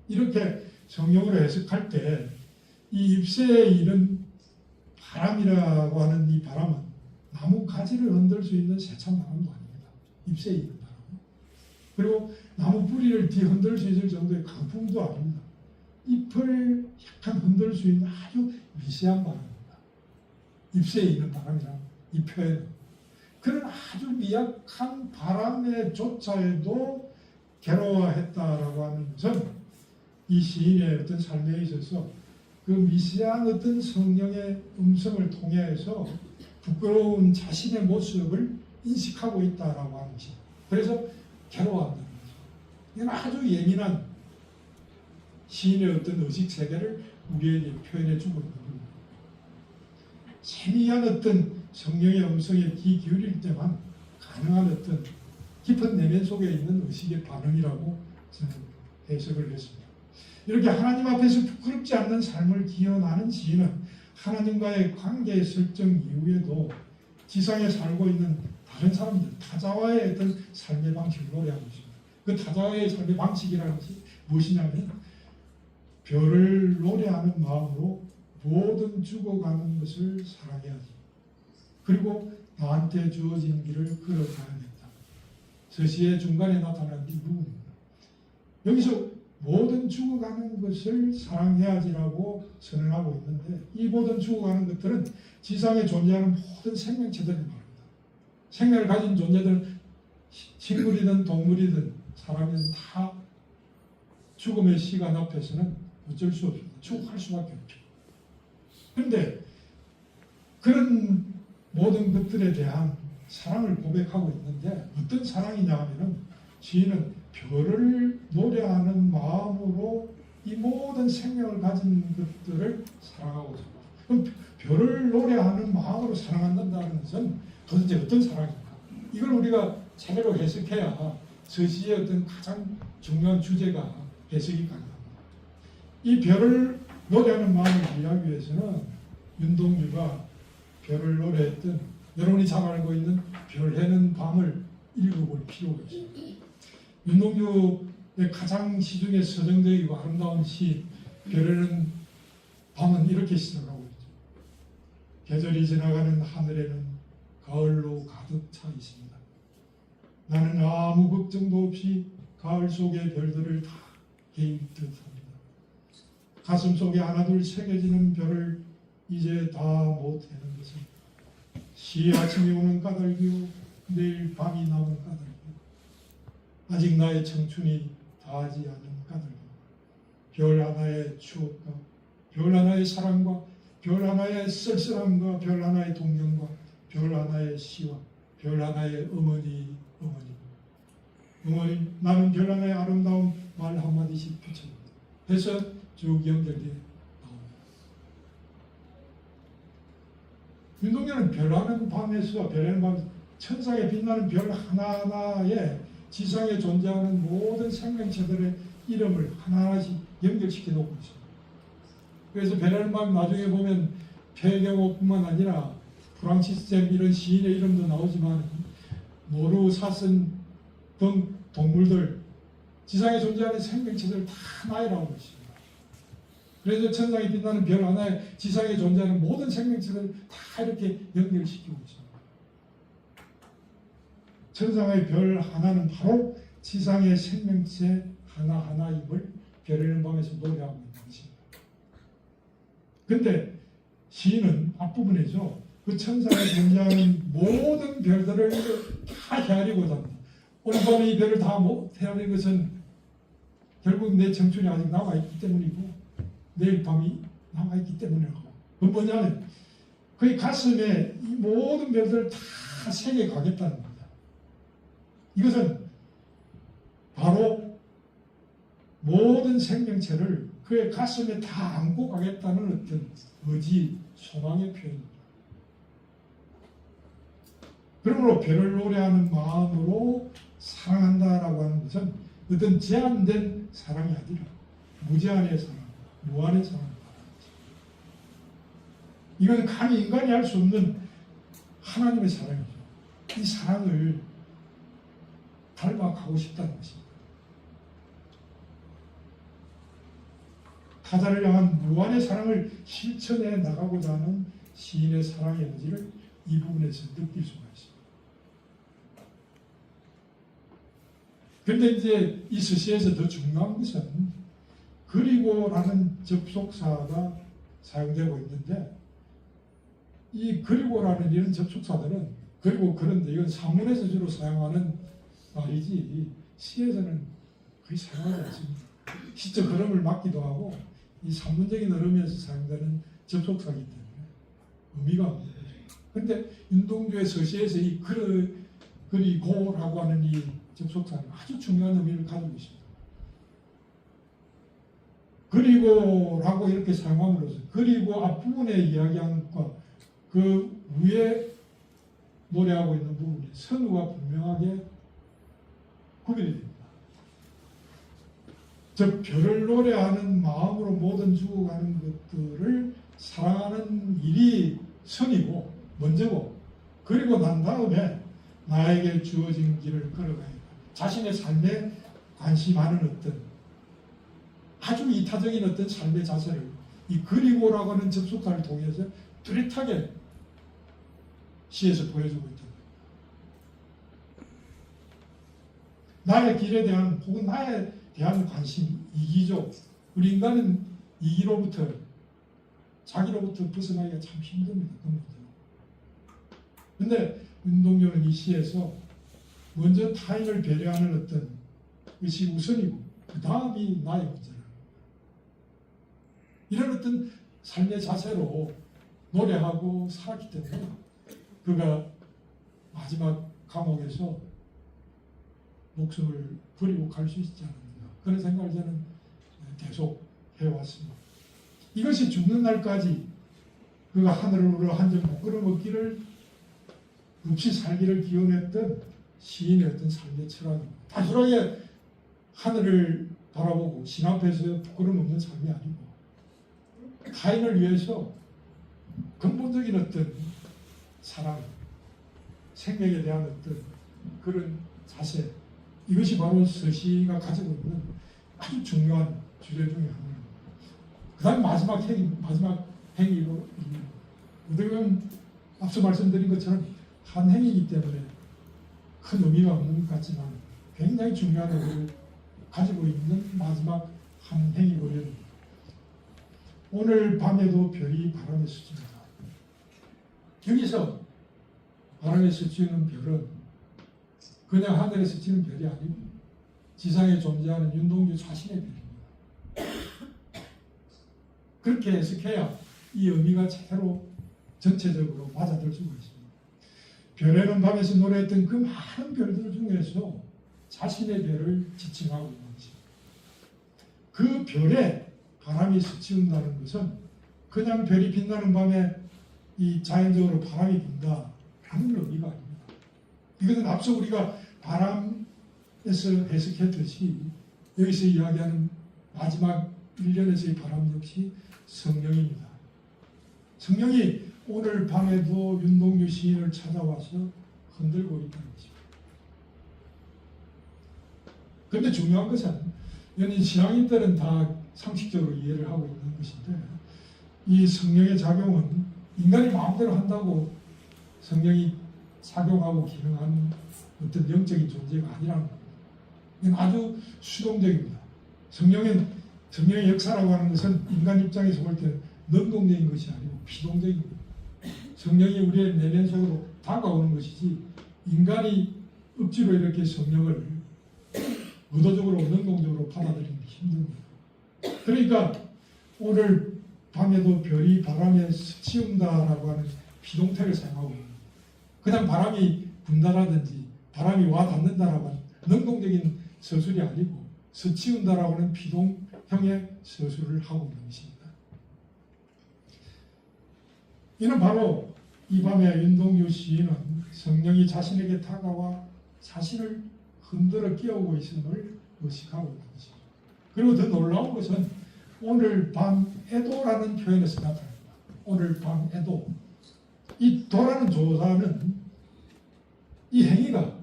이렇게 성령으로 해석할 때 이 잎새에 있는 바람이라고 하는 이 바람은 나무 가지를 흔들 수 있는 세찬 바람도 아닙니다. 잎새에 있는 바람. 그리고 나무 뿌리를 뒤흔들 수 있을 정도의 강풍도 아닙니다. 잎을 약간 흔들 수 있는 아주 미세한 바람입니다. 잎새에 있는 바람이란 이 표현. 그런 아주 미약한 바람에 조차에도 괴로워했다라고 하는 것은 이 시인의 어떤 삶에 있어서 그 미세한 어떤 성령의 음성을 통해서 부끄러운 자신의 모습을 인식하고 있다라고 하는 것입니다. 그래서 괴로워한다는 거죠. 이건 아주 예민한 시인의 어떤 의식 세계를 우리에게 표현해 주고 있는 겁니다. 세미한 어떤 성령의 음성에 귀 기울일 때만 가능한 어떤 깊은 내면 속에 있는 의식의 반응이라고 저는 해석을 했습니다. 이렇게 하나님 앞에서 부끄럽지 않는 삶을 기원하는 시인은 하나님과의 관계 설정 이후에도 지상에 살고 있는 다른 사람들, 타자와의 어떤 삶의 방식을 노래하고 있습니다. 그 타자와의 삶의 방식이라는 것이 무엇이냐면 별을 노래하는 마음으로 모든 죽어가는 것을 사랑해야지. 그리고 나한테 주어진 길을 걸어가야겠다. 서시의 중간에 나타난 이 부분입니다. 여기서 모든 죽어가는 것을 사랑해야지라고 선언하고 있는데 이 모든 죽어가는 것들은 지상에 존재하는 모든 생명체들을 말합니다. 생명을 가진 존재들은 식물이든 동물이든 사람이든 다 죽음의 시간 앞에서는 어쩔 수 없습니다. 죽어갈 수밖에 없죠. 그런데 그런 모든 것들에 대한 사랑을 고백하고 있는데 어떤 사랑이냐 하면은 시인은 별을 노래하는 마음으로 이 모든 생명을 가진 것들을 사랑하고 있습니다. 그럼 별을 노래하는 마음으로 사랑한다는 것은 도대체 어떤 사랑입니까? 이걸 우리가 제대로 해석해야 서시의 어떤 가장 중요한 주제가 해석이 가능합니다. 이 별을 노래하는 마음을 이해하기 위해서는 윤동주가 별을 노래했던 여러분이 잘 알고 있는 별 해는 밤을 읽어볼 필요가 있습니다. 윤동주의 가장 시중에 서정적이고 아름다운 시 별에는 밤은 이렇게 시작하고 있죠. 계절이 지나가는 하늘에는 가을로 가득 차 있습니다. 나는 아무 걱정도 없이 가을 속의 별들을 다 개인 듯합니다. 가슴 속에 하나둘 새겨지는 별을 이제 다 못 해는 것은 시 아침이 오는 까닭이요 내일 밤이 남은 까닭이요 아직 나의 청춘이 다하지 않은 까닭이요 별 하나의 추억과 별 하나의 사랑과 별 하나의 쓸쓸함과 별 하나의 동경과 별 하나의 시와 별 하나의 어머니 나는 별 하나의 아름다운 말 한마디씩 붙여줍니다. 그래서 쭉 연결되어 나옵니다. 윤동주는 별하는 밤에서 별하는 밤 천상에 빛나는 별 하나하나에 지상에 존재하는 모든 생명체들의 이름을 하나하나씩 연결시켜 놓고 있습니다. 그래서 별하는 밤 나중에 보면 폐경호뿐만 아니라 프랑시스 잼 이런 시인의 이름도 나오지만 노루, 사슴 등 동물들 지상에 존재하는 생명체들 다 나열하고 있습니다. 그래서 천상에 빛나는 별 하나에 지상에 존재하는 모든 생명체들 다 이렇게 연결시키고 있습니다. 천상의 별 하나는 바로 지상의 생명체 하나하나임을 별에는 밤에서 노래하고 있는 것입니다. 그런데 시인은 앞부분에서 그 천상에 존재하는 모든 별들을 다 헤아리고자 합니다. 오늘 밤에 이 별을 다 헤아리는 것은 결국 내 청춘이 아직 남아있기 때문이고 내일 밤이 남아있기 때문이라고. 그건 뭐냐면 그의 가슴에 이 모든 별들을 다 새겨가겠다는 겁니다. 이것은 바로 모든 생명체를 그의 가슴에 다 안고 가겠다는 어떤 의지, 소망의 표현입니다. 그러므로 별을 노래하는 마음으로 사랑한다라고 하는 것은 어떤 제한된 사랑이 아니라 무제한의 사랑, 무한의 사랑입니다. 이건 감히 인간이 할 수 없는 하나님의 사랑이죠. 이 사랑을 닮아가고 싶다는 것입니다. 타자를 향한 무한의 사랑을 실천해 나가고자 하는 시인의 사랑의 의지를 이 부분에서 느낄 수가 있습니다. 그런데 이제 이 서시에서 더 중요한 것은 그리고라는 접속사가 사용되고 있는데 이 그리고라는 이런 접속사들은 그리고 그런데 이건 사문에서 주로 사용하는 말이지 시에서는 거의 사용하지 않습니다. 시적 흐름을 막기도 하고 이 산문적인 흐름에서 사용되는 접속사이기 때문에 의미가 없는 거죠. 그런데 윤동주의 서시에서 이 그리고라고 하는 이 접속사는 아주 중요한 의미를 가지고 있습니다. 그리고라고 이렇게 사용함으로써 그리고 앞부분에 이야기한 것과 그 위에 노래하고 있는 부분이 선우가 분명하게 구별이 됩니다. 즉 별을 노래하는 마음으로 모든 죽어가는 것들을 사랑하는 일이 선이고 먼저고, 그리고 난 다음에 나에게 주어진 길을 걸어가야 한다. 자신의 삶에 관심하는 어떤 아주 이타적인 어떤 삶의 자세를 이 그리고라고 하는 접속사를 통해서 뚜렷하게 시에서 보여주고 있다. 나의 길에 대한 혹은 나에 대한 관심, 이기적. 우리 인간은 이기로부터 자기로부터 벗어나기가 참 힘듭니다. 그런데 윤동주는 이 시에서 먼저 타인을 배려하는 어떤 것이 우선이고 그 다음이 나의 문제라. 이런 어떤 삶의 자세로 노래하고 살았기 때문에 그가 마지막 감옥에서 목숨을 버리고 갈 수 있지 않았는가, 그런 생각을 저는 계속 해왔습니다. 이것이 죽는 날까지 그가 하늘으로 한 점 부끄럼 없기를 없이 살기를 기원했던 시인의 어떤 삶의 철학입니다. 단순하게 하늘을 바라보고 신 앞에서 부끄럼 없는 삶이 아니고 타인을 위해서 근본적인 어떤 사랑, 생명에 대한 어떤 그런 자세, 이것이 바로 서시가 가지고 있는 아주 중요한 주제 중에 하나입니다. 그 다음 마지막 행위로 어떻게 보면 앞서 말씀드린 것처럼 한 행위이기 때문에 큰 의미가 없는 것 같지만 굉장히 중요한 의미를 가지고 있는 마지막 한 행위고요. 오늘 밤에도 별이 바람에 스칩니다. 여기서 바람에 스치는 별은 그냥 하늘에 스치는 별이 아니고 지상에 존재하는 윤동주 자신의 별입니다. 그렇게 해석해야 이 의미가 제대로 전체적으로 맞아들 수가 있습니다. 별에는 밤에서 노래했던 그 많은 별들 중에서 자신의 별을 지칭하고 있는 것입니다. 그 별에 바람이 스치운다는 것은 그냥 별이 빛나는 밤에 이 자연적으로 바람이 분다라는 의미가 아닙니다. 이것은 앞서 우리가 바람에서 해석했듯이 여기서 이야기하는 마지막 1년에서의 바람 역시 성령입니다. 성령이 오늘 밤에도 윤동주 시인을 찾아와서 흔들고 있다는 것입니다. 그런데 중요한 것은 연인 신앙인들은 다 상식적으로 이해를 하고 있는 것인데 이 성령의 작용은 인간이 마음대로 한다고 성령이 작용하고 기능하는 어떤 영적인 존재가 아니라는 겁니다. 이건 아주 수동적입니다. 성령의 역사라고 하는 것은 인간 입장에서 볼 때 능동적인 것이 아니고 피동적입니다. 성령이 우리의 내면 속으로 다가오는 것이지 인간이 억지로 이렇게 성령을 의도적으로 능동적으로 받아들이기 힘듭니다. 그러니까 오늘 밤에도 별이 바람에 스치운다라고 하는 비동태를 사용하고 있습니다. 그냥 바람이 분다라든지 바람이 와 닿는다라고 하는 능동적인 서술이 아니고 스치운다라고 하는 비동형의 서술을 하고 있는 것입니다. 이는 바로 이 밤에 윤동주 시인은 성령이 자신에게 다가와 자신을 흔들어 끼우고 있음을 의식하고 있는 것입니다. 그리고 더 놀라운 것은 오늘 밤에도라는 표현에서 나타납니다. 오늘 밤에도. 이 도라는 조사는 이 행위가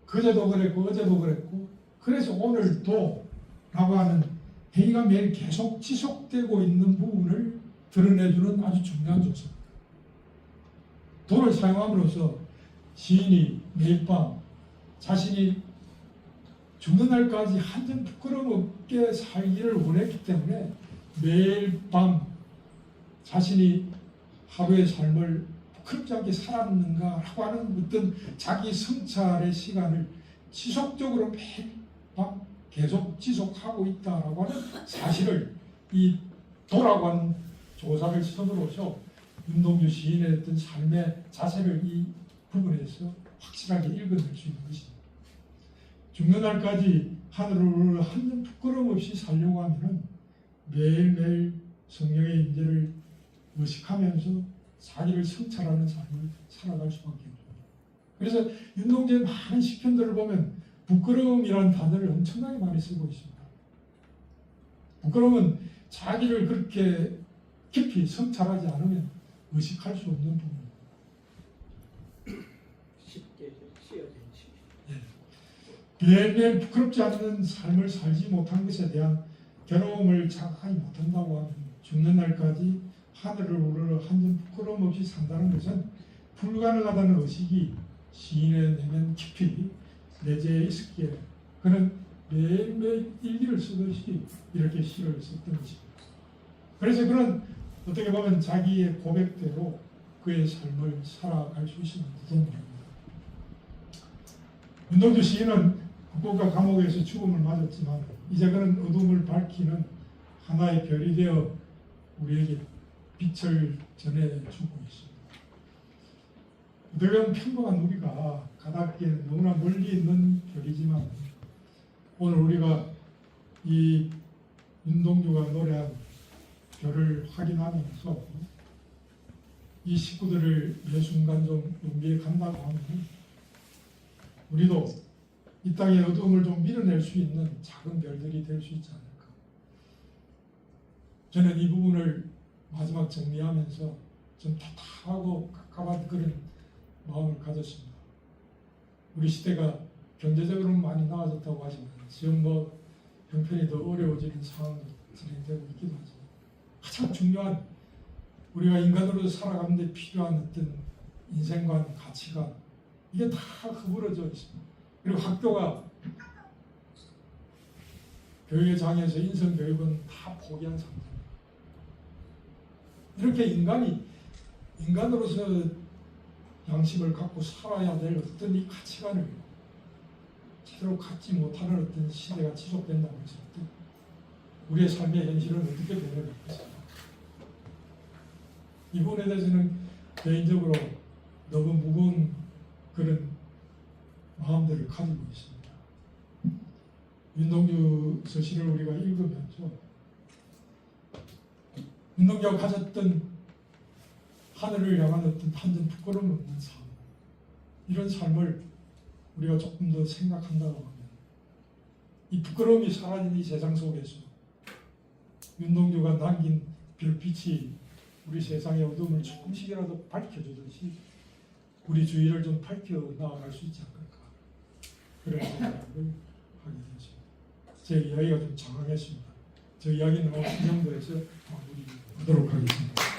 그제도 그랬고 어제도 그랬고 그래서 오늘도 라고 하는 행위가 매일 계속 지속되고 있는 부분을 드러내주는 아주 중요한 조사입니다. 도를 사용함으로써 시인이 매일 밤 자신이 죽는 날까지 한 점 부끄럼 없게 살기를 원했기 때문에 매일 밤 자신이 하루의 삶을 부끄럽지 않게 살았는가라고 하는 어떤 자기 성찰의 시간을 지속적으로 매일 밤 계속 지속하고 있다라고 하는 사실을 이 도라고 하는 조사를 선으로서 윤동주 시인의 어떤 삶의 자세를 이 부분에서 확실하게 읽어낼 수 있는 것입니다. 죽는 날까지 하늘을 한 점 부끄럼 없이 살려고 하면 매일매일 성령의 인재를 의식하면서 자기를 성찰하는 삶을 살아갈 수밖에 없습니다. 그래서 윤동주의 많은 시편들을 보면 부끄러움이라는 단어를 엄청나게 많이 쓰고 있습니다. 부끄러움은 자기를 그렇게 깊이 성찰하지 않으면 의식할 수 없는 부분입니다. 쉽게 씌어진 시. 매일매일 부끄럽지 않는 삶을 살지 못한 것에 대한 괴로움을 자각하지 못한다고 하면 죽는 날까지 하늘을 우러러 한 점 부끄러움 없이 산다는 것은 불가능하다는 의식이 시인의 내면 깊이 내재해 있었기에 그는 매일매일 일기를 쓰듯이 이렇게 시를 썼던 것입니다. 그래서 그는 어떻게 보면 자기의 고백대로 그의 삶을 살아갈 수 있는 노동자입니다. 윤동주 시인은 국고가 감옥에서 죽음을 맞았지만 이제 그는 어둠을 밝히는 하나의 별이 되어 우리에게 빛을 전해주고 있습니다. 어떻게 보면 평범한 우리가 가닿기에는 너무나 멀리 있는 별이지만 오늘 우리가 이 윤동주가 노래한 별을 확인하면서 이 식구들을 매 순간 좀 용기에 간다고 하면 우리도 이 땅의 어두움을 좀 밀어낼 수 있는 작은 별들이 될 수 있지 않을까. 저는 이 부분을 마지막 정리하면서 좀 답답하고 갑갑한 그런 마음을 가졌습니다. 우리 시대가 경제적으로는 많이 나아졌다고 하지만 지금 뭐 형편이 더 어려워지는 상황도 진행되고 있기도 하지만 가장 중요한 우리가 인간으로 살아가는 데 필요한 어떤 인생관, 가치관 이게 다 허물어져 있습니다. 그리고 학교가 교육의 장에서 인성교육은 다 포기한 상태입니다. 이렇게 인간으로서 양심을 갖고 살아야 될 어떤 이 가치관을 제대로 갖지 못하는 어떤 시대가 지속된다고 했을 때 우리의 삶의 현실은 어떻게 되어가겠습니까? 이 부분에 대해서는 개인적으로 너무 무거운 그런 마음들을 가지고 있습니다. 윤동주 서시를 우리가 읽으면서 윤동주가 가졌던 하늘을 향한 어떤 한점 부끄러움 없는 삶, 이런 삶을 우리가 조금 더 생각한다고 하면 이 부끄러움이 사라진 이 세상 속에서 윤동주가 남긴 별빛이 우리 세상의 어둠을 조금씩이라도 밝혀주듯이 우리 주위를 좀 밝혀 나아갈 수 있지 않을까 그런 생각을 하게 되었습니다. 제 이야기가 좀 장황했습니다. 저 이야기는 오늘 이 정도에서 마무리하도록 하겠습니다.